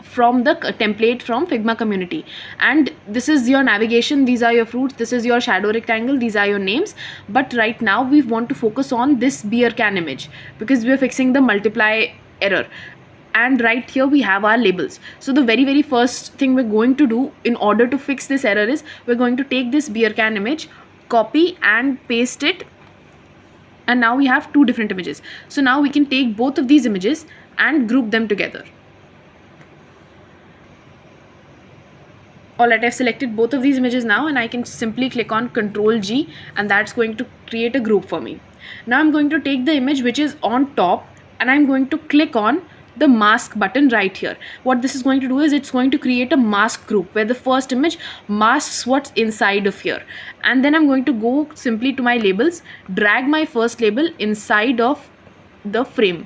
from the template from Figma community. And this is your navigation, these are your fruits, this is your shadow rectangle, these are your names. But right now we want to focus on this beer can image because we are fixing the multiply error. And right here we have our labels. So the very first thing we're going to do in order to fix this error is we're going to take this beer can image, copy and paste it, and now we have two different images. So now we can take both of these images and group them together. Alright, I've selected both of these images now, and I can simply click on Ctrl G, and that's going to create a group for me. Now I'm going to take the image which is on top, and I'm going to click on the mask button right here. What this is going to do is it's going to create a mask group where the first image masks what's inside of here. And then I'm going to go simply to my labels, drag my first label inside of the frame,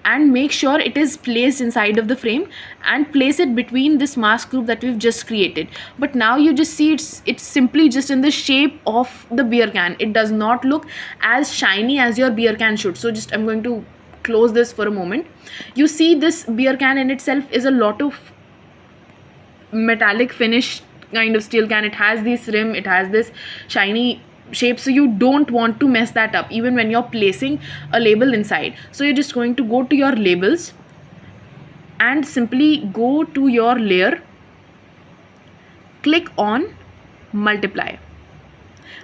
and make sure it is placed inside of the frame, and place it between this mask group that we've just created. But now you just see it's simply just in the shape of the beer can. It does not look as shiny as your beer can should. So just I'm going to close this for a moment. You see this beer can in itself is a lot of metallic finish kind of steel can. It has this rim, it has this shiny shape, so you don't want to mess that up even when you're placing a label inside. So you're just going to go to your labels and simply go to your layer, click on multiply.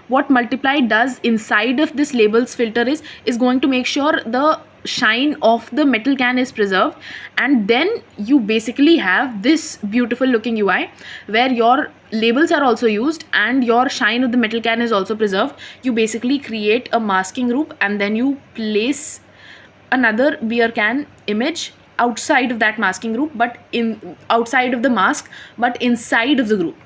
What multiply does inside of this labels filter is going to make sure the shine of the metal can is preserved, and then you basically have this beautiful looking UI where your labels are also used and your shine of the metal can is also preserved. You basically create a masking group, and then you place another beer can image outside of that masking group, but outside of the mask, but inside of the group.